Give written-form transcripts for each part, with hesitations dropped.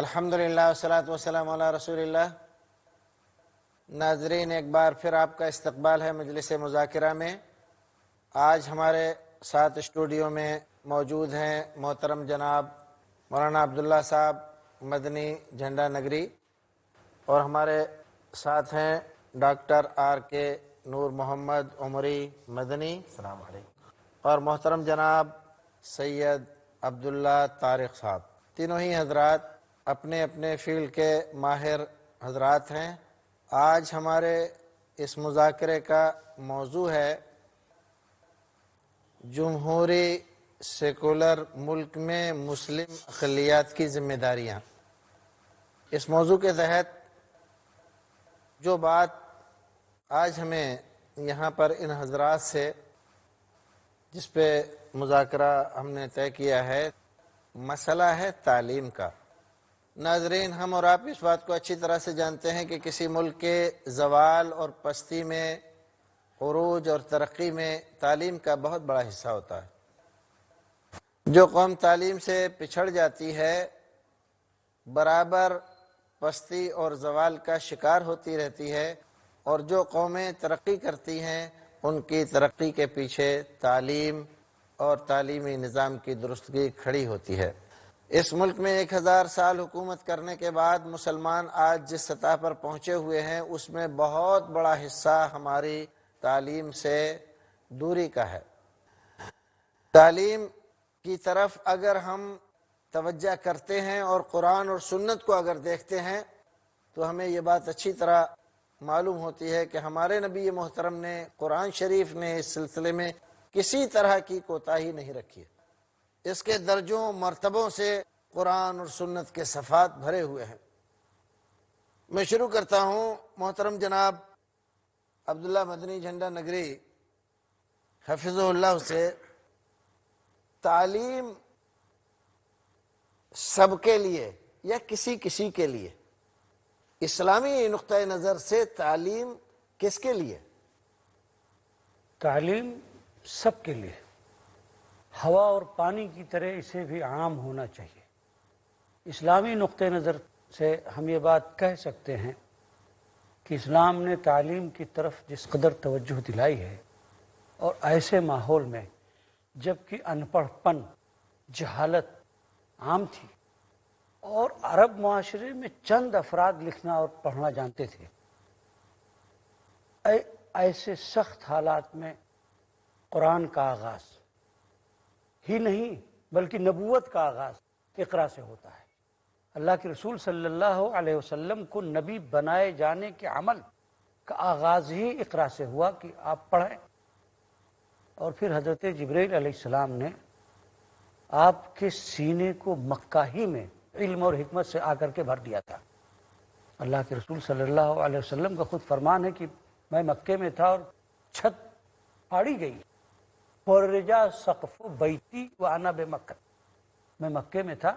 الحمدللہ والصلاۃ والسلام علی رسول اللہ۔ ناظرین، ایک بار پھر آپ کا استقبال ہے مجلس مذاکرہ میں۔ آج ہمارے ساتھ اسٹوڈیو میں موجود ہیں محترم جناب مولانا عبداللہ صاحب مدنی جھنڈا نگری، اور ہمارے ساتھ ہیں ڈاکٹر آر کے نور محمد عمری مدنی، السلام علیکم، اور محترم جناب سید عبداللہ طارق صاحب۔ تینوں ہی حضرات اپنے اپنے فیلڈ کے ماہر حضرات ہیں۔ آج ہمارے اس مذاکرے کا موضوع ہے جمہوری سیکولر ملک میں مسلم اقلیت کی ذمہ داریاں۔ اس موضوع کے تحت جو بات آج ہمیں یہاں پر ان حضرات سے جس پہ مذاکرہ ہم نے طے کیا ہے، مسئلہ ہے تعلیم کا۔ ناظرین، ہم اور آپ اس بات کو اچھی طرح سے جانتے ہیں کہ کسی ملک کے زوال اور پستی میں، عروج اور ترقی میں تعلیم کا بہت بڑا حصہ ہوتا ہے۔ جو قوم تعلیم سے پچھڑ جاتی ہے برابر پستی اور زوال کا شکار ہوتی رہتی ہے، اور جو قومیں ترقی کرتی ہیں ان کی ترقی کے پیچھے تعلیم اور تعلیمی نظام کی درستگی کھڑی ہوتی ہے۔ اس ملک میں 1000 سال حکومت کرنے کے بعد مسلمان آج جس سطح پر پہنچے ہوئے ہیں، اس میں بہت بڑا حصہ ہماری تعلیم سے دوری کا ہے۔ تعلیم کی طرف اگر ہم توجہ کرتے ہیں اور قرآن اور سنت کو اگر دیکھتے ہیں تو ہمیں یہ بات اچھی طرح معلوم ہوتی ہے کہ ہمارے نبی محترم نے، قرآن شریف نے اس سلسلے میں کسی طرح کی کوتاہی نہیں رکھی ہے۔ اس کے درجوں مرتبوں سے قرآن اور سنت کے صفحات بھرے ہوئے ہیں۔ میں شروع کرتا ہوں محترم جناب عبداللہ مدنی جھنڈا نگری حفظہ اللہ سے۔ تعلیم سب کے لیے یا کسی کسی کے لیے؟ اسلامی نقطۂ نظر سے تعلیم کس کے لیے؟ تعلیم سب کے لیے، ہوا اور پانی کی طرح اسے بھی عام ہونا چاہیے۔ اسلامی نقطۂ نظر سے ہم یہ بات کہہ سکتے ہیں کہ اسلام نے تعلیم کی طرف جس قدر توجہ دلائی ہے، اور ایسے ماحول میں جب کہ ان پڑھ پن، جہالت عام تھی، اور عرب معاشرے میں چند افراد لکھنا اور پڑھنا جانتے تھے، ایسے سخت حالات میں قرآن کا آغاز ہی نہیں بلکہ نبوت کا آغاز اقرا سے ہوتا ہے۔ اللہ کے رسول صلی اللہ علیہ وسلم کو نبی بنائے جانے کے عمل کا آغاز ہی اقرا سے ہوا کہ آپ پڑھیں، اور پھر حضرت جبرائیل علیہ السلام نے آپ کے سینے کو مکہ ہی میں علم اور حکمت سے آ کر کے بھر دیا تھا۔ اللہ کے رسول صلی اللہ علیہ وسلم کا خود فرمان ہے کہ میں مکے میں تھا اور چھت پھاڑی گئی، فرجا سقف بیتی وانا بمکہ، میں مکے میں تھا،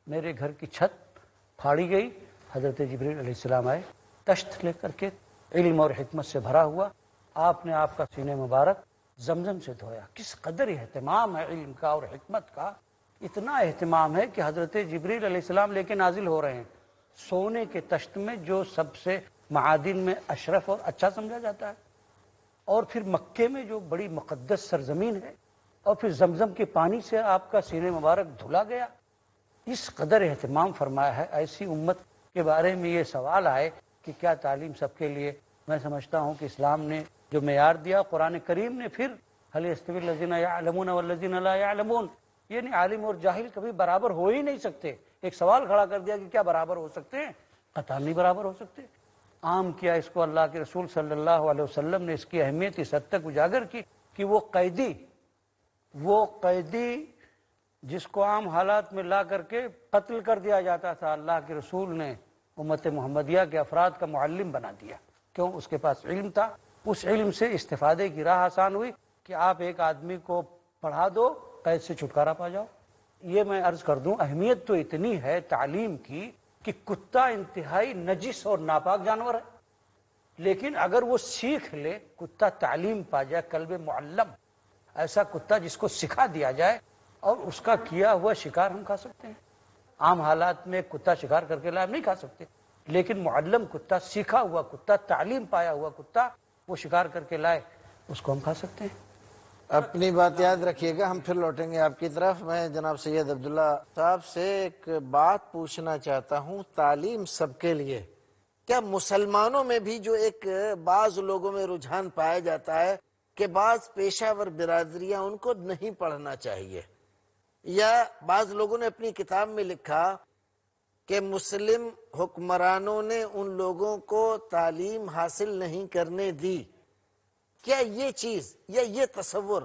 میرے گھر کی چھت پھاڑی گئی، حضرت جبرائیل علیہ السلام آئے تشت لے کر کے، علم اور حکمت سے بھرا ہوا، آپ نے آپ کا سینے مبارک زمزم سے دھویا۔ کس قدر اہتمام ہے علم کا اور حکمت کا! اتنا اہتمام ہے کہ حضرت جبرائیل علیہ السلام لے کے نازل ہو رہے ہیں سونے کے تشت میں، جو سب سے معادن میں اشرف اور اچھا سمجھا جاتا ہے، اور پھر مکے میں جو بڑی مقدس سرزمین ہے، اور پھر زمزم کے پانی سے آپ کا سینے مبارک دھلا گیا۔ اس قدر اہتمام فرمایا ہے۔ ایسی امت کے بارے میں یہ سوال آئے کہ کیا تعلیم سب کے لیے؟ میں سمجھتا ہوں کہ اسلام نے جو معیار دیا، قرآن کریم نے پھر هل يستوي الذين يعلمون والذين لا يعلمون، یعنی عالم اور جاہل کبھی برابر ہو ہی نہیں سکتے۔ ایک سوال کھڑا کر دیا کہ کیا برابر ہو سکتے ہیں؟ قطعاً نہیں برابر ہو سکتے۔ عام کیا اس کو اللہ کے رسول صلی اللہ علیہ وسلم نے اس کی اہمیت اس حد تک اجاگر کی کہ وہ قیدی جس کو عام حالات میں لا کر کے قتل کر دیا جاتا تھا، اللہ کے رسول نے امت محمدیہ کے افراد کا معلم بنا دیا۔ کیوں؟ اس کے پاس علم تھا۔ اس علم سے استفادے کی راہ آسان ہوئی کہ آپ ایک آدمی کو پڑھا دو، قید سے چھٹکارا پا جاؤ۔ یہ میں عرض کر دوں، اہمیت تو اتنی ہے تعلیم کی کہ کتا انتہائی نجس اور ناپاک جانور ہے، لیکن اگر وہ سیکھ لے، کتا تعلیم پا جائے، کلب معلم، ایسا کتا جس کو سکھا دیا جائے، اور اس کا کیا ہوا شکار ہم کھا سکتے ہیں۔ عام حالات میں کتا شکار کر کے لائے ہم نہیں کھا سکتے، لیکن معلم کتا، سیکھا ہوا کتا، تعلیم پایا ہوا کتا وہ شکار کر کے لائے، اس کو ہم کھا سکتے ہیں۔ اپنی بات یاد رکھیے گا، ہم پھر لوٹیں گے آپ کی طرف۔ میں جناب سید عبداللہ صاحب سے ایک بات پوچھنا چاہتا ہوں، تعلیم سب کے لیے، کیا مسلمانوں میں بھی جو ایک بعض لوگوں میں رجحان پایا جاتا ہے کہ بعض پیشہ ور برادریاں ان کو نہیں پڑھنا چاہیے، یا بعض لوگوں نے اپنی کتاب میں لکھا کہ مسلم حکمرانوں نے ان لوگوں کو تعلیم حاصل نہیں کرنے دی، کیا یہ چیز یا یہ تصور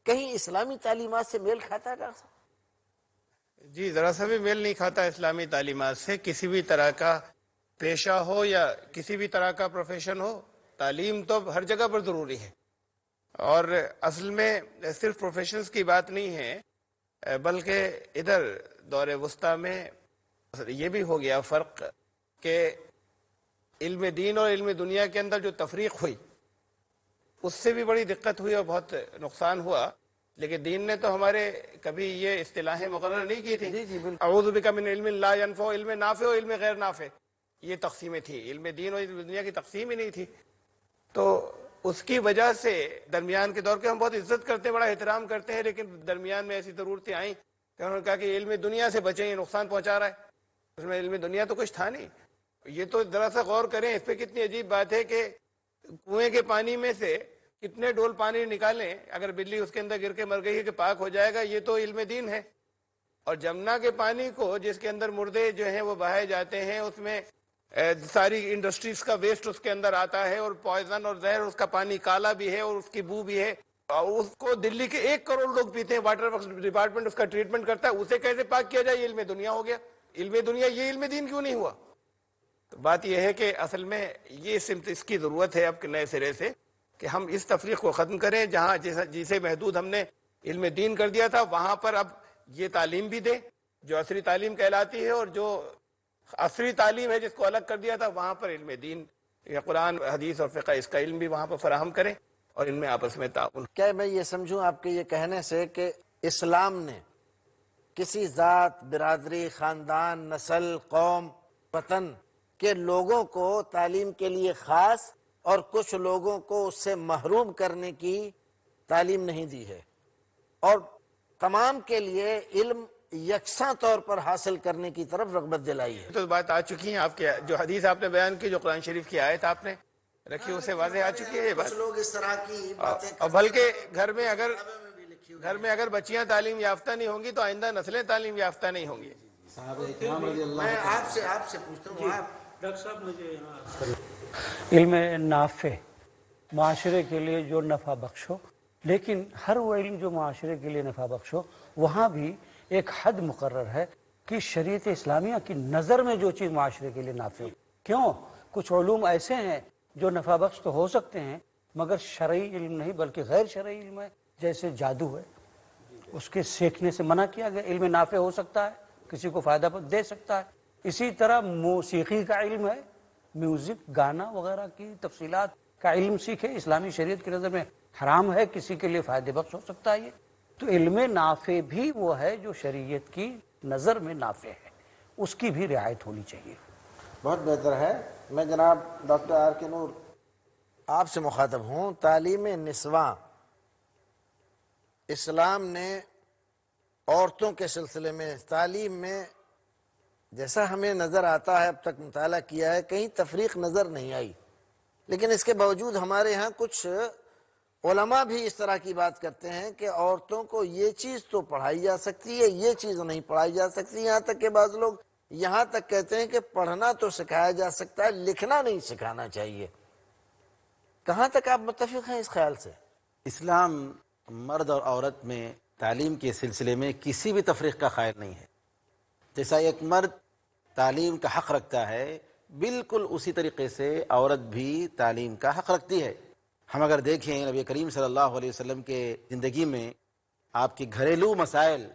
کہیں اسلامی تعلیمات سے میل کھاتا ہے ڈاکٹر صاحب؟ جی ذرا سا بھی میل نہیں کھاتا اسلامی تعلیمات سے۔ کسی بھی طرح کا پیشہ ہو یا کسی بھی طرح کا پروفیشن ہو، تعلیم تو ہر جگہ پر ضروری ہے، اور اصل میں صرف پروفیشنز کی بات نہیں ہے، بلکہ ادھر دور وسطیٰ میں یہ بھی ہو گیا فرق کہ علم دین اور علم دنیا کے اندر جو تفریق ہوئی اس سے بھی بڑی دقت ہوئی اور بہت نقصان ہوا۔ لیکن دین نے تو ہمارے کبھی یہ اصطلاحیں مقرر نہیں کی تھی، اعوذ بک من علم لا ینفع، علم نافع و علم غیر نافع، یہ تقسیمیں تھی، علم دین اور علم دنیا کی تقسیم ہی نہیں تھی۔ تو اس کی وجہ سے درمیان کے دور کے ہم بہت عزت کرتے ہیں، بڑا احترام کرتے ہیں، لیکن درمیان میں ایسی ضرورتیں آئیں کہ انہوں نے کہا کہ علم دنیا سے بچیں، یہ نقصان پہنچا رہا ہے۔ اس میں علم دنیا تو کچھ تھا نہیں۔ یہ تو ذرا سا غور کریں اس پہ، کتنی عجیب بات ہے کہ کنویں کے پانی میں سے کتنے ڈول پانی نکالیں، اگر بلی اس کے اندر گر کے مر گئی ہے کہ پاک ہو جائے گا، یہ تو علم دین ہے۔ اور جمنا کے پانی کو جس کے اندر مردے جو ہیں وہ بہائے جاتے ہیں، اس میں ساری انڈسٹریز کا ویسٹ اس کے اندر آتا ہے، اور پوائزن اور زہر، اس کا پانی کالا بھی ہے اور اس کی بو بھی ہے، اور اس کو دلی کے 1 کروڑ لوگ پیتے ہیں، واٹر ورکس ڈپارٹمنٹ اس کا ٹریٹمنٹ کرتا ہے، اسے کیسے پاک کیا جائے؟ یہ علم دنیا ہو گیا۔ علم دنیا یہ علم دین کیوں نہیں ہوا؟ تو بات یہ ہے کہ اصل میں یہ سمت اس کی ضرورت ہے اب نئے سرے سے کہ ہم اس تفریق کو ختم کریں، جہاں جسے محدود ہم نے علم دین کر دیا تھا وہاں پر اب یہ تعلیم بھی دیں جو عصری تعلیم کہلاتی ہے، اور جو عصری تعلیم ہے جس کو الگ کر دیا تھا وہاں پر علم دین یا قرآن حدیث اور فقہ اس کا علم بھی وہاں پر فراہم کریں، اور ان میں آپس میں تعاون۔ کیا میں یہ سمجھوں آپ کے یہ کہنے سے کہ اسلام نے کسی ذات، برادری، خاندان، نسل، قوم، وطن کے لوگوں کو تعلیم کے لیے خاص اور کچھ لوگوں کو اس سے محروم کرنے کی تعلیم نہیں دی ہے، اور تمام کے لیے علم یکساں طور پر حاصل کرنے کی طرف رغبت دلائی ہے؟ تو بات آ چکی ہے، آپ کے جو حدیث آپ نے بیان کی، جو قرآن شریف کی آیت آپ نے رکھی، اسے واضح آ چکی ہے یہ بات۔ لوگ اس طرح کی باتیں اور بلکہ گھر میں اگر بچیاں تعلیم یافتہ نہیں ہوں گی تو آئندہ نسلیں تعلیم یافتہ نہیں ہوں گی۔ میں آپ سے پوچھتا ہوں، آپ ڈاکٹر صاحب مجھے علم نافع معاشرے کے لیے جو نفع بخش ہو، لیکن ہر وہ علم جو معاشرے کے لیے نفع بخش ہو وہاں بھی ایک حد مقرر ہے کہ شریعت اسلامیہ کی نظر میں جو چیز معاشرے کے لیے نافع ہو۔ کیوں؟ کچھ علوم ایسے ہیں جو نفع بخش تو ہو سکتے ہیں مگر شرعی علم نہیں بلکہ غیر شرعی علم ہے، جیسے جادو ہے، اس کے سیکھنے سے منع کیا گیا، علم نافع ہو سکتا ہے، کسی کو فائدہ دے سکتا ہے۔ اسی طرح موسیقی کا علم ہے، میوزک، گانا وغیرہ کی تفصیلات کا علم سیکھے، اسلامی شریعت کی نظر میں حرام ہے، کسی کے لیے فائدہ بخش ہو سکتا ہے۔ یہ تو علم نافع بھی وہ ہے جو شریعت کی نظر میں نافع ہے، اس کی بھی رعایت ہونی چاہیے۔ بہت بہتر ہے۔ میں جناب ڈاکٹر آر کے نور آپ سے مخاطب ہوں، تعلیم نسواں، اسلام نے عورتوں کے سلسلے میں تعلیم میں جیسا ہمیں نظر آتا ہے، اب تک مطالعہ کیا ہے، کہیں تفریق نظر نہیں آئی، لیکن اس کے باوجود ہمارے ہاں کچھ علماء بھی اس طرح کی بات کرتے ہیں کہ عورتوں کو یہ چیز تو پڑھائی جا سکتی ہے، یہ چیز نہیں پڑھائی جا سکتی، یہاں تک کہ بعض لوگ یہاں تک کہتے ہیں کہ پڑھنا تو سکھایا جا سکتا ہے، لکھنا نہیں سکھانا چاہیے۔ کہاں تک آپ متفق ہیں اس خیال سے؟ اسلام مرد اور عورت میں تعلیم کے سلسلے میں کسی بھی تفریق کا قائل نہیں ہے۔ جیسا ایک مرد تعلیم کا حق رکھتا ہے، بالکل اسی طریقے سے عورت بھی تعلیم کا حق رکھتی ہے۔ ہم اگر دیکھیں نبی کریم صلی اللہ علیہ وسلم کے زندگی میں آپ کی گھریلو مسائل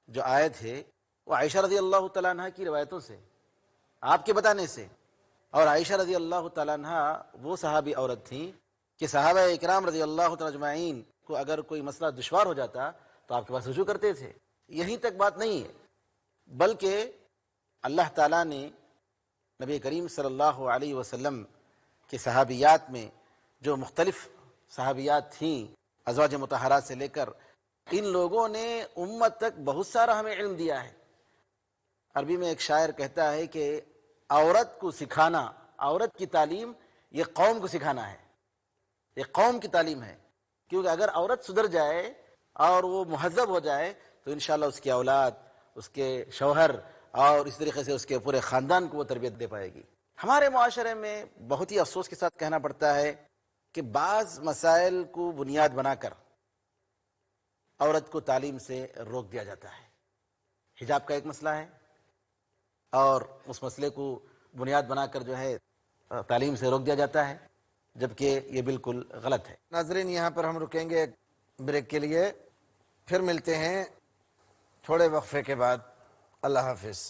جو آئے تھے وہ عائشہ رضی اللہ تعالیٰ عنہ کی روایتوں سے، آپ کے بتانے سے، اور عائشہ رضی اللہ تعالیٰ عنہ وہ صحابی عورت تھیں کہ صحابہ اکرام رضی اللہ تعالیٰ اجمعین کو اگر کوئی مسئلہ دشوار ہو جاتا تو آپ کے پاس رجوع کرتے تھے۔ یہیں تک بات نہیں ہے، بلکہ اللہ تعالیٰ نے نبی کریم صلی اللہ علیہ وسلم کے صحابیات میں جو مختلف صحابیات تھیں ازواج مطہرات سے لے کر، ان لوگوں نے امت تک بہت سارا ہمیں علم دیا ہے۔ عربی میں ایک شاعر کہتا ہے کہ عورت کو سکھانا، عورت کی تعلیم یہ قوم کو سکھانا ہے، یہ قوم کی تعلیم ہے، کیونکہ اگر عورت سدھر جائے اور وہ مہذب ہو جائے تو انشاءاللہ اس کی اولاد، اس کے شوہر اور اس طریقے سے اس کے پورے خاندان کو وہ تربیت دے پائے گی۔ ہمارے معاشرے میں بہت ہی افسوس کے ساتھ کہنا پڑتا ہے کہ بعض مسائل کو بنیاد بنا کر عورت کو تعلیم سے روک دیا جاتا ہے۔ حجاب کا ایک مسئلہ ہے اور اس مسئلے کو بنیاد بنا کر جو ہے تعلیم سے روک دیا جاتا ہے، جبکہ یہ بالکل غلط ہے۔ ناظرین، یہاں پر ہم رکیں گے ایک بریک کے لیے، پھر ملتے ہیں تھوڑے وقفے کے بعد۔ اللہ حافظ۔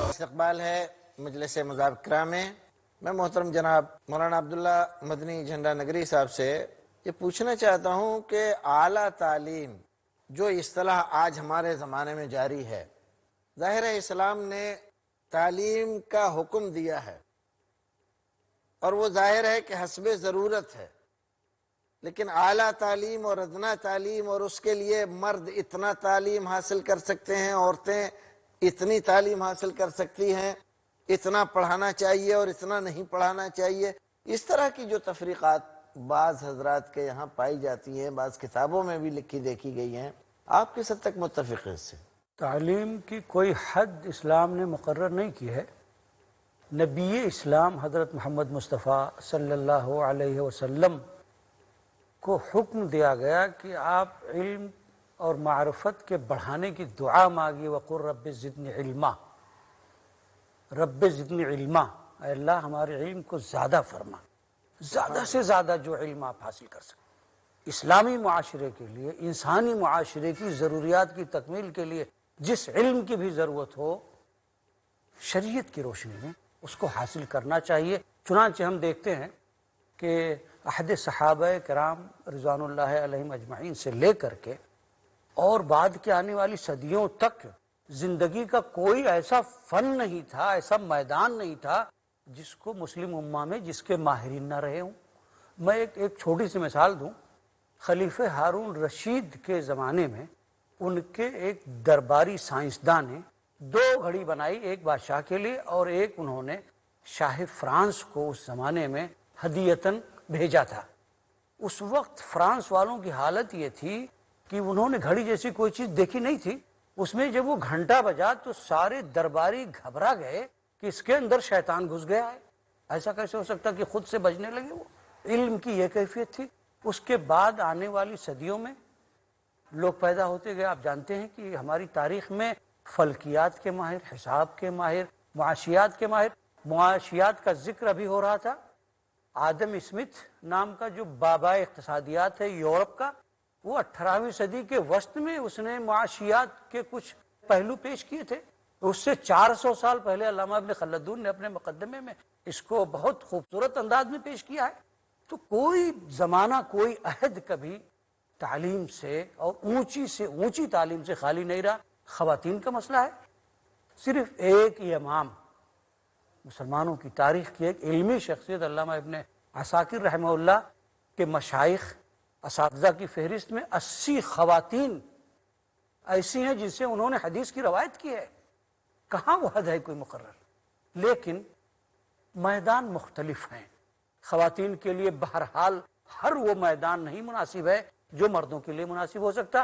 استقبال ہے مجلس مذاکرہ میں۔ میں محترم جناب مولانا عبداللہ مدنی جھنڈا نگری صاحب سے یہ پوچھنا چاہتا ہوں کہ اعلیٰ تعلیم جو اصطلاح آج ہمارے زمانے میں جاری ہے، ظاہر ہے اسلام نے تعلیم کا حکم دیا ہے اور وہ ظاہر ہے کہ حسب ضرورت ہے، لیکن اعلیٰ تعلیم اور ادنا تعلیم اور اس کے لیے مرد اتنا تعلیم حاصل کر سکتے ہیں، عورتیں اتنی تعلیم حاصل کر سکتی ہیں، اتنا پڑھانا چاہیے اور اتنا نہیں پڑھانا چاہیے، اس طرح کی جو تفریقات بعض حضرات کے یہاں پائی جاتی ہیں، بعض کتابوں میں بھی لکھی دیکھی گئی ہیں، آپ کس حد تک متفق ہیں اس سے؟ تعلیم کی کوئی حد اسلام نے مقرر نہیں کی ہے۔ نبی اسلام حضرت محمد مصطفیٰ صلی اللہ علیہ وسلم کو حکم دیا گیا کہ آپ علم اور معرفت کے بڑھانے کی دعا مانگی، وقل رب زدنی علما، رب زدنی علما، اے اللہ ہمارے علم کو زیادہ فرما، زیادہ سے زیادہ جو علم آپ حاصل کر سکیں۔ اسلامی معاشرے کے لیے، انسانی معاشرے کی ضروریات کی تکمیل کے لیے جس علم کی بھی ضرورت ہو، شریعت کی روشنی میں اس کو حاصل کرنا چاہیے۔ چنانچہ ہم دیکھتے ہیں کہ عہد صحابہ کرام رضوان اللہ علیہم اجمعین سے لے کر کے اور بعد کے آنے والی صدیوں تک زندگی کا کوئی ایسا فن نہیں تھا، ایسا میدان نہیں تھا جس کو مسلم امہ میں جس کے ماہرین نہ رہے ہوں۔ میں ایک چھوٹی سی مثال دوں۔ خلیفہ ہارون رشید کے زمانے میں ان کے ایک درباری سائنسداں نے 2 گھڑی بنائی، ایک بادشاہ کے لیے اور ایک انہوں نے شاہ فرانس کو اس زمانے میں ہدیتاً بھیجا تھا۔ اس وقت فرانس والوں کی حالت یہ تھی کہ انہوں نے گھڑی جیسی کوئی چیز دیکھی نہیں تھی۔ اس میں جب وہ گھنٹہ بجا تو سارے درباری گھبرا گئے کہ اس کے اندر شیطان گھس گیا ہے، ایسا کیسے ہو سکتا کہ خود سے بجنے لگے۔ وہ علم کی یہ کیفیت تھی۔ اس کے بعد آنے والی صدیوں میں لوگ پیدا ہوتے گئے۔ آپ جانتے ہیں کہ ہماری تاریخ میں فلکیات کے ماہر، حساب کے ماہر، معاشیات کے ماہر، معاشیات کا ذکر ابھی ہو رہا تھا۔ آدم اسمتھ نام کا جو بابا اقتصادیات ہے یورپ کا، وہ 18ویں صدی کے وسط میں اس نے معاشیات کے کچھ پہلو پیش کیے تھے۔ اس سے 400 سال پہلے علامہ ابن خلدون نے اپنے مقدمے میں اس کو بہت خوبصورت انداز میں پیش کیا ہے۔ تو کوئی زمانہ، کوئی عہد کبھی تعلیم سے اور اونچی سے اونچی تعلیم سے خالی نہیں رہا۔ خواتین کا مسئلہ ہے، صرف ایک ہی امام مسلمانوں کی تاریخ کی ایک علمی شخصیت علامہ ابن عساکر رحمہ اللہ کے مشائخ اساتذہ کی فہرست میں 80 خواتین ایسی ہیں جن سے انہوں نے حدیث کی روایت کی ہے۔ کہاں وہ حد ہے کوئی مقرر؟ لیکن میدان مختلف ہیں۔ خواتین کے لیے بہرحال ہر وہ میدان نہیں مناسب ہے جو مردوں کے لیے مناسب ہو سکتا۔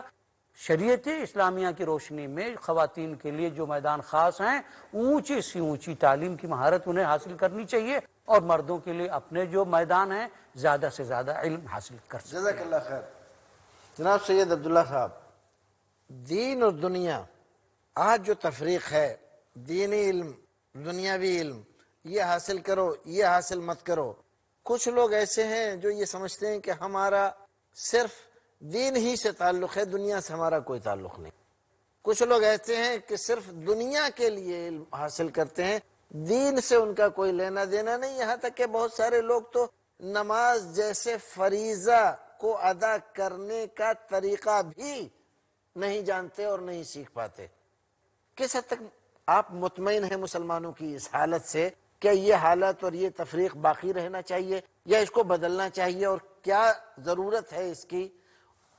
شریعت اسلامیہ کی روشنی میں خواتین کے لیے جو میدان خاص ہیں، اونچی سی اونچی تعلیم کی مہارت انہیں حاصل کرنی چاہیے، اور مردوں کے لیے اپنے جو میدان ہیں زیادہ سے زیادہ علم حاصل کر سکتے ہیں۔ جزاک اللہ خیر۔ جناب سید عبداللہ صاحب، دین اور دنیا، آج جو تفریق ہے، دینی علم، دنیاوی علم، یہ حاصل کرو، یہ حاصل مت کرو، کچھ لوگ ایسے ہیں جو یہ سمجھتے ہیں کہ ہمارا صرف دین ہی سے تعلق ہے، دنیا سے ہمارا کوئی تعلق نہیں۔ کچھ لوگ ایسے ہیں کہ صرف دنیا کے لیے علم حاصل کرتے ہیں، دین سے ان کا کوئی لینا دینا نہیں۔ یہاں تک کہ بہت سارے لوگ تو نماز جیسے فریضہ کو ادا کرنے کا طریقہ بھی نہیں جانتے اور نہیں سیکھ پاتے۔ کس حد تک آپ مطمئن ہیں مسلمانوں کی اس حالت سے کہ یہ حالت اور یہ تفریق باقی رہنا چاہیے یا اس کو بدلنا چاہیے، اور کیا ضرورت ہے اس کی،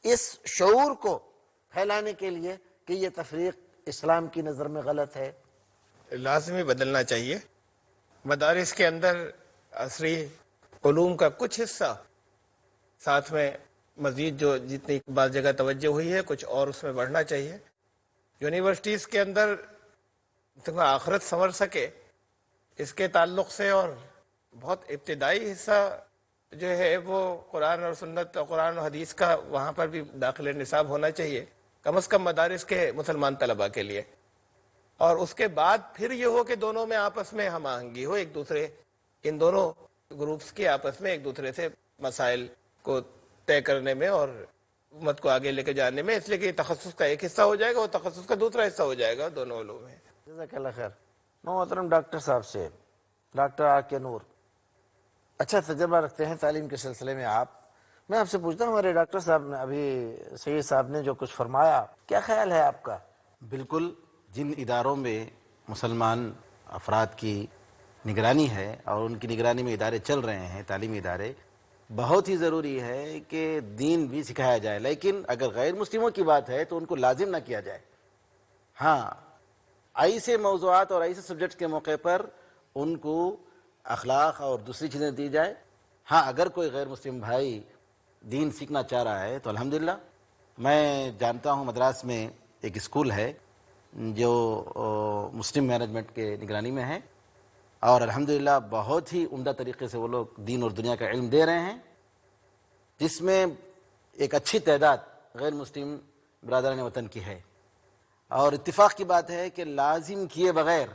اس شعور کو پھیلانے کے لیے کہ یہ تفریق اسلام کی نظر میں غلط ہے؟ لازمی بدلنا چاہیے۔ مدارس کے اندر عصری علوم کا کچھ حصہ ساتھ میں مزید جو جتنی بعض جگہ توجہ ہوئی ہے کچھ اور اس میں بڑھنا چاہیے۔ یونیورسٹیز کے اندر آخرت سنور سکے اس کے تعلق سے، اور بہت ابتدائی حصہ جو ہے وہ قرآن اور سنت، قرآن و حدیث کا، وہاں پر بھی داخل نصاب ہونا چاہیے کم از کم مدارس کے مسلمان طلباء کے لیے، اور اس کے بعد پھر یہ ہو کہ دونوں میں آپس میں ہم آہنگی ہو، ایک دوسرے ان دونوں گروپس کی آپس میں ایک دوسرے سے مسائل کو طے کرنے میں اور امت کو آگے لے کے جانے میں، اس لیے کہ تخصص کا ایک حصہ ہو جائے گا اور تخصص کا دوسرا حصہ ہو جائے گا دونوں علوم میں۔ جزاک اللہ خیر۔ محترم ڈاکٹر صاحب سے، ڈاکٹر آر کے نور، اچھا تجربہ رکھتے ہیں تعلیم کے سلسلے میں آپ، میں آپ سے پوچھتا ہوں، ہمارے ڈاکٹر صاحب نے ابھی سید صاحب نے جو کچھ فرمایا، کیا خیال ہے آپ کا؟ بالکل، جن اداروں میں مسلمان افراد کی نگرانی ہے اور ان کی نگرانی میں ادارے چل رہے ہیں، تعلیمی ادارے، بہت ہی ضروری ہے کہ دین بھی سکھایا جائے، لیکن اگر غیر مسلموں کی بات ہے تو ان کو لازم نہ کیا جائے۔ ہاں، ایسے موضوعات اور ایسے سبجیکٹس کے موقع پر ان کو اخلاق اور دوسری چیزیں دی جائے۔ ہاں، اگر کوئی غیر مسلم بھائی دین سیکھنا چاہ رہا ہے تو الحمدللہ، میں جانتا ہوں مدراس میں ایک اسکول ہے جو مسلم مینجمنٹ کے نگرانی میں ہے، اور الحمدللہ بہت ہی عمدہ طریقے سے وہ لوگ دین اور دنیا کا علم دے رہے ہیں، جس میں ایک اچھی تعداد غیر مسلم برادران وطن کی ہے، اور اتفاق کی بات ہے کہ لازم کیے بغیر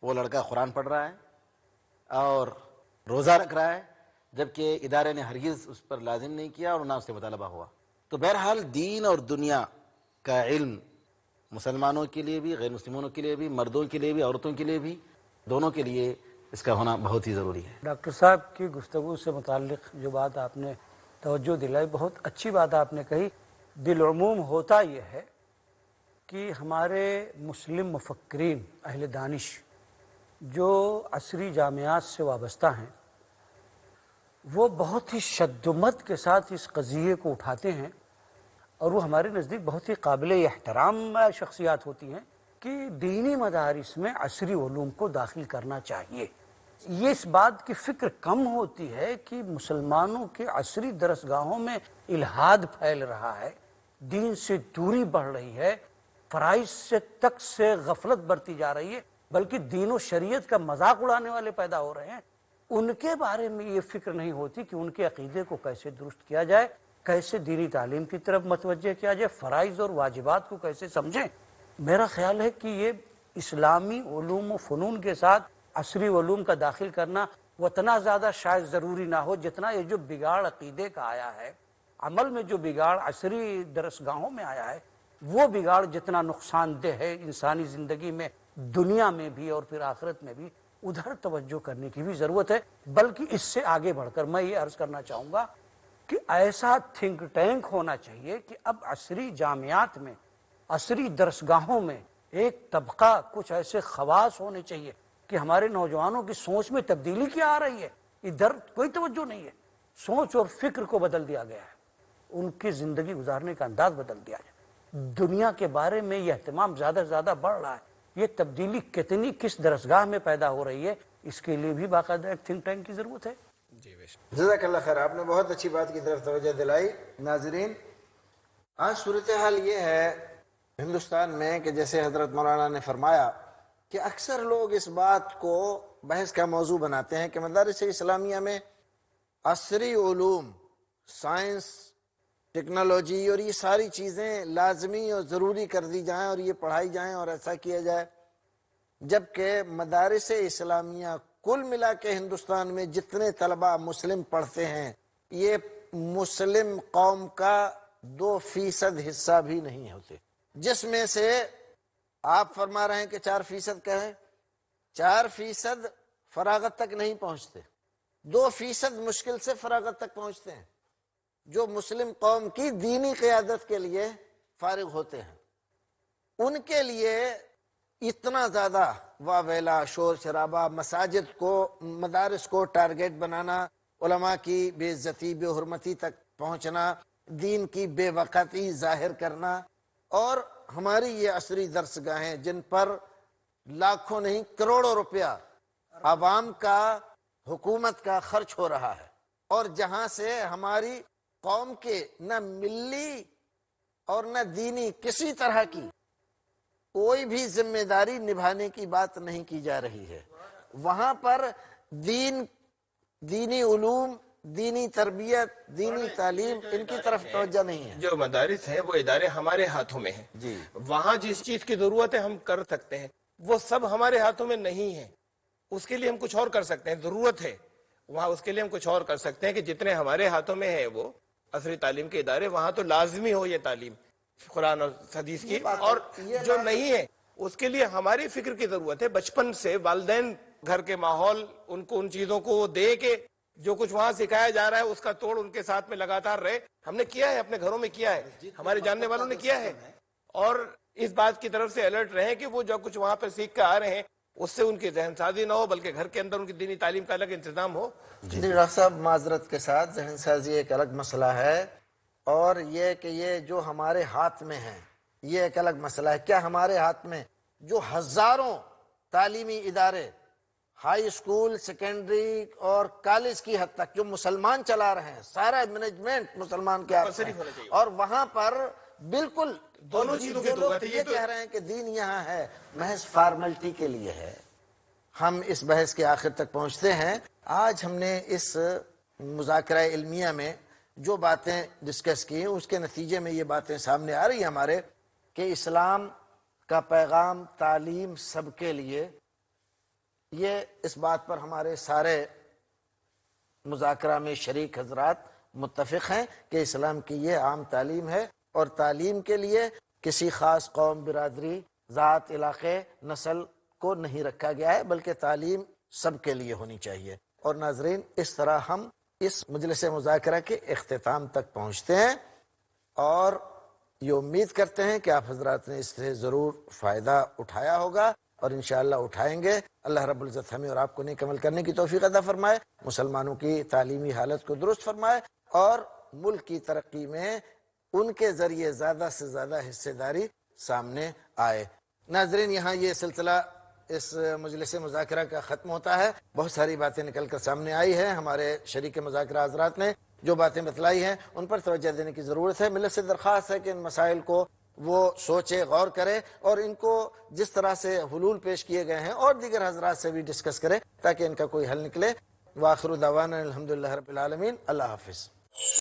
وہ لڑکا قرآن پڑھ رہا ہے اور روزہ رکھ رہا ہے، جبکہ ادارے نے ہرگز اس پر لازم نہیں کیا اور نہ اس سے مطالبہ ہوا۔ تو بہرحال دین اور دنیا کا علم مسلمانوں کے لیے بھی، غیر مسلمانوں کے لیے بھی، مردوں کے لیے بھی، عورتوں کے لیے بھی، دونوں کے لیے اس کا ہونا بہت ہی ضروری ہے۔ ڈاکٹر صاحب کی گفتگو سے متعلق جو بات آپ نے توجہ دلائی، بہت اچھی بات آپ نے کہی۔ بالعموم ہوتا یہ ہے کہ ہمارے مسلم مفکرین، اہل دانش جو عصری جامعات سے وابستہ ہیں، وہ بہت ہی شدت کے ساتھ اس قضیے کو اٹھاتے ہیں، اور وہ ہمارے نزدیک بہت ہی قابل احترام شخصیات ہوتی ہیں کہ دینی مدارس میں عصری علوم کو داخل کرنا چاہیے۔ یہ اس بات کی فکر کم ہوتی ہے کہ مسلمانوں کے عصری درسگاہوں میں الحاد پھیل رہا ہے، دین سے دوری بڑھ رہی ہے، فرائض سے غفلت برتی جا رہی ہے، بلکہ دین و شریعت کا مذاق اڑانے والے پیدا ہو رہے ہیں۔ ان کے بارے میں یہ فکر نہیں ہوتی کہ ان کے عقیدے کو کیسے درست کیا جائے، کیسے دینی تعلیم کی طرف متوجہ کیا جائے، فرائض اور واجبات کو کیسے سمجھیں۔ میرا خیال ہے کہ یہ اسلامی علوم و فنون کے ساتھ عصری علوم کا داخل کرنا اتنا زیادہ شاید ضروری نہ ہو جتنا یہ جو بگاڑ عقیدے کا آیا ہے، عمل میں جو بگاڑ عصری درسگاہوں میں آیا ہے، وہ بگاڑ جتنا نقصان دہ ہے انسانی زندگی میں، دنیا میں بھی اور پھر آخرت میں بھی، ادھر توجہ کرنے کی بھی ضرورت ہے۔ بلکہ اس سے آگے بڑھ کر میں یہ عرض کرنا چاہوں گا کہ ایسا تھنک ٹینک ہونا چاہیے کہ اب عصری جامعات میں، عصری درسگاہوں میں ایک طبقہ، کچھ ایسے خواص ہونے چاہیے کہ ہمارے نوجوانوں کی سوچ میں تبدیلی کیا آ رہی ہے، ادھر کوئی توجہ نہیں ہے، سوچ اور فکر کو بدل دیا گیا ہے، ان کی زندگی گزارنے کا انداز بدل دیا جائے، دنیا کے بارے میں یہ اہتمام زیادہ سے زیادہ بڑھ رہا ہے۔ یہ تبدیلی کتنی کس درسگاہ میں پیدا ہو رہی ہے، اس کے لیے بھی باقاعدہ ایک تھنک ٹینک کی ضرورت ہے۔ جزاک اللہ خیر، آپ نے بہت اچھی بات کی طرف توجہ دلائی۔ ناظرین، آج صورتحال یہ ہے ہندوستان میں کہ جیسے حضرت مولانا نے فرمایا کہ اکثر لوگ اس بات کو بحث کا موضوع بناتے ہیں کہ مدارس اسلامیہ میں عصری علوم، سائنس، ٹیکنالوجی اور یہ ساری چیزیں لازمی اور ضروری کر دی جائیں اور یہ پڑھائی جائیں اور ایسا کیا جائے، جبکہ مدارس اسلامیہ کل ملا کے ہندوستان میں جتنے طلبہ مسلم پڑھتے ہیں، یہ مسلم قوم کا 2% حصہ بھی نہیں ہوتے، جس میں سے آپ فرما رہے ہیں کہ 4% کا ہے، 4% فراغت تک نہیں پہنچتے، 2% مشکل سے فراغت تک پہنچتے ہیں، جو مسلم قوم کی دینی قیادت کے لیے فارغ ہوتے ہیں۔ ان کے لیے اتنا زیادہ واویلا، شور شرابہ، مساجد کو، مدارس کو ٹارگیٹ بنانا، علماء کی بے عزتی، بے حرمتی تک پہنچنا، دین کی بے وقتی ظاہر کرنا، اور ہماری یہ عصری درس گاہیں جن پر لاکھوں نہیں کروڑوں روپیہ عوام کا، حکومت کا خرچ ہو رہا ہے، اور جہاں سے ہماری قوم کے نہ ملی اور نہ دینی کسی طرح کی کوئی بھی ذمہ داری نبھانے کی بات نہیں کی جا رہی ہے، وہاں پر دینی علوم، دینی تربیت، دینی تعلیم، ان کی طرف توجہ نہیں ہے۔ جو مدارس ہیں وہ ادارے ہمارے ہاتھوں میں ہیں جی، وہاں جس چیز کی ضرورت ہے ہم کر سکتے ہیں، وہ سب ہمارے ہاتھوں میں نہیں ہے، اس کے لیے ہم کچھ اور کر سکتے ہیں، ضرورت ہے وہاں، اس کے لیے ہم کچھ اور کر سکتے ہیں کہ جتنے ہمارے ہاتھوں میں ہے وہ عصری تعلیم کے ادارے، وہاں تو لازمی ہو یہ تعلیم قرآن اور حدیث کی، اور جو نہیں ہے اس کے لیے ہماری فکر کی ضرورت ہے۔ بچپن سے والدین گھر کے ماحول ان کو ان چیزوں کو دے کے جو کچھ وہاں سکھایا جا رہا ہے اس کا توڑ ان کے ساتھ میں لگاتار رہے۔ ہم نے کیا ہے، اپنے گھروں میں کیا ہے، ہمارے جاننے والوں نے کیا ہے، اور اس بات کی طرف سے الرٹ رہیں کہ وہ جو کچھ وہاں پہ سیکھ کے آ رہے ہیں اس سے ان کی ذہن سازی نہ ہو، بلکہ گھر کے اندر ان کی دینی تعلیم کا الگ انتظام ہو۔ جی ڈاکٹر صاحب، معذرت کے ساتھ ذہن سازی ایک الگ مسئلہ ہے، اور یہ کہ یہ جو ہمارے ہاتھ میں ہے یہ ایک الگ مسئلہ ہے۔ کیا ہمارے ہاتھ میں جو ہزاروں تعلیمی ادارے، ہائی اسکول، سیکنڈری اور کالج کی حد تک جو مسلمان چلا رہے ہیں، سارا مینجمنٹ مسلمان کے ہاتھ میں ہے، اور وہاں پر بالکل دونوں چیزوں کی ضرورت ہے۔ یہ کہہ رہے ہیں کہ دین یہاں ہے محض فارملٹی کے لیے ہے۔ ہم اس بحث کے آخر تک پہنچتے ہیں۔ آج ہم نے اس مذاکرہ علمیہ میں جو باتیں ڈسکس کی اس کے نتیجے میں یہ باتیں سامنے آ رہی ہیں ہمارے کہ اسلام کا پیغام تعلیم سب کے لیے، یہ اس بات پر ہمارے سارے مذاکرہ میں شریک حضرات متفق ہیں کہ اسلام کی یہ عام تعلیم ہے، اور تعلیم کے لیے کسی خاص قوم، برادری، ذات، علاقے، نسل کو نہیں رکھا گیا ہے، بلکہ تعلیم سب کے لیے ہونی چاہیے۔ اور ناظرین، اس طرح ہم اس مجلس مذاکرہ کے اختتام تک پہنچتے ہیں، اور یہ امید کرتے ہیں کہ آپ حضرات نے اس سے ضرور فائدہ اٹھایا ہوگا، اور انشاءاللہ اٹھائیں گے۔ اللہ رب العزت ہمیں اور آپ کو نیک عمل کرنے کی توفیق عطا فرمائے، مسلمانوں کی تعلیمی حالت کو درست فرمائے، اور ملک کی ترقی میں ان کے ذریعے زیادہ سے زیادہ حصے داری سامنے آئے۔ ناظرین، یہاں یہ سلسلہ اس مجلس مذاکرہ کا ختم ہوتا ہے۔ بہت ساری باتیں نکل کر سامنے آئی ہیں، ہمارے شریک مذاکرہ حضرات نے جو باتیں بتلائی ہیں ان پر توجہ دینے کی ضرورت ہے۔ ملت سے درخواست ہے کہ ان مسائل کو وہ سوچے، غور کرے، اور ان کو جس طرح سے حلول پیش کیے گئے ہیں اور دیگر حضرات سے بھی ڈسکس کرے تاکہ ان کا کوئی حل نکلے۔ وآخر دعوانا الحمدللہ رب العالمین۔ اللہ حافظ۔